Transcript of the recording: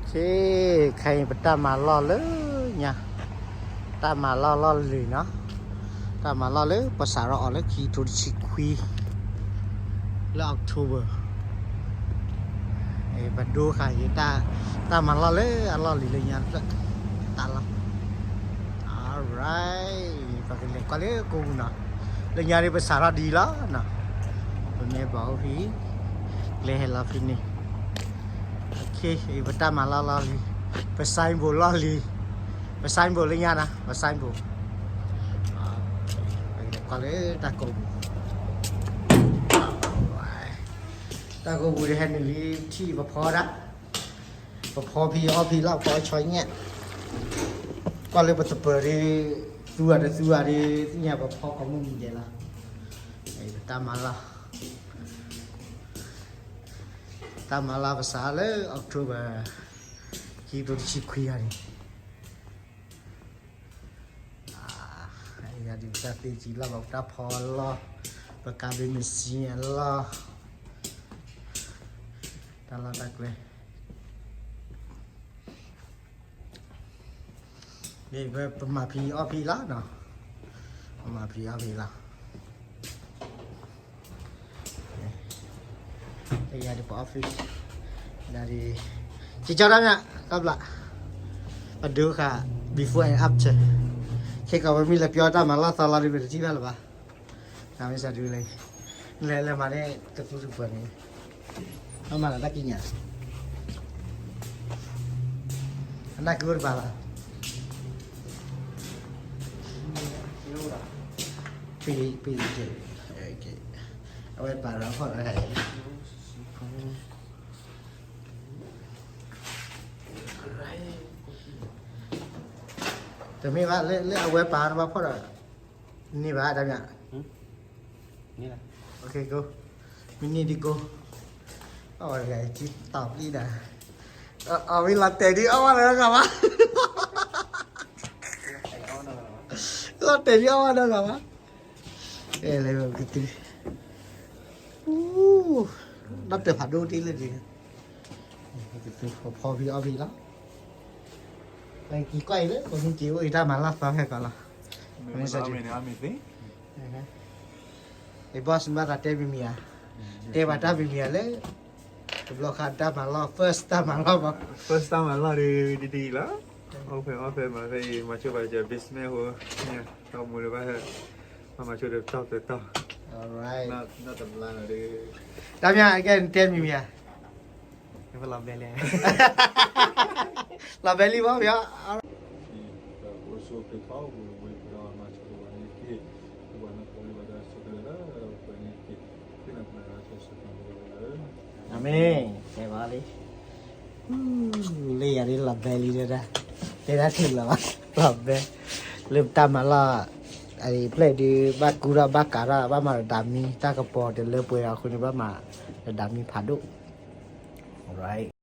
เคใครไปตามมารอเลยเนี่ยตามมารอเลยเนาะตามมารอเลยภาษาเราออกแล้วคีทูชิควีแล้วออกทูเบอร์ไอ้บัดดูค่ะยี่ตามมารอเลยรอเลยเนี่ยตาละ alright ปากเล็กก็เลยกูเนาะเลยเนี่ยภาษาเราดีแล้วเนาะเป็นไงบอกพี่เลยให้เราฟินี่โอเคไอ้ตามมารอเลยไปไซน์บุลลอลีไปไซน์บุลเลยนะไปไซน์บุลก็เลยตะโกนตะโกนบุรีแฮนด์ลีที่พอละพอพี่เล่าพอช่วยเงี้ยก็เลยมาเปิดที่ตัวเนี่ยพอของมึงมีเยอะละไอ้ตามมาละภาษาเลยออกทูบที่ตัวชิคุยอะไรya di sate cila bakta polo bakabe mesin Allah tala takle ni pemapi opi lah no pemapi opi lah ya di office dari cicaranya kabla aduh kak before and after khi cậu mới là piota mà lo tao lo đi về chỉ là ba làm cái sao đi lên mà đây tập trung phần này nó mà là đắt kinh nhỉ anh đã cứ bảo là pi gì ok ông ấy bảo nó hỏi nàyแต่ไม่ว่าเล่เอาไว้ปลาหรือว่าพ่อละนี่ว่าได้เนี่ยนี่แหละโอเคกูมินี่ดิกูเอาอะไรจิตตอบดีนะเอาเวลาเตะดิเอาอะไรกันวะลาเตะดิเอาอะไรกันวะอะไรแบบนี้นับแต่ผัดดูดีเลยดิพอพี่เอาพี่แล้วไอ้กี่ก้อยเลยคนจิ๋วไอ้ท่ามันรับฟังแค่ก่อนละไม่ใช่จิ๋วไอ้บอสมาตัดเตบิมีอะเตบัตตาบิมีอะเลยตัวบล็อกขาดท่ามันรับ first ท่ามันรับอ่ะ first time มันรอดีแล้วโอเคมาช่วยจะ business หัวเนี่ยเราหมดเลยว่ามาช่วยเด็กต่อ alright น่าตำราเลย ท่ามีอะแกนเตมีอะไม่เป็นไรเบลลี่la belly va via amen cái bà đi lì đi la belly đây ra đây đã thịt là la belly lượm tam mà la ai play đi bakura bakara ba mà đam mi ta cái bò để lượm bơi àคนนี้ba mà đam mi phá đủ alright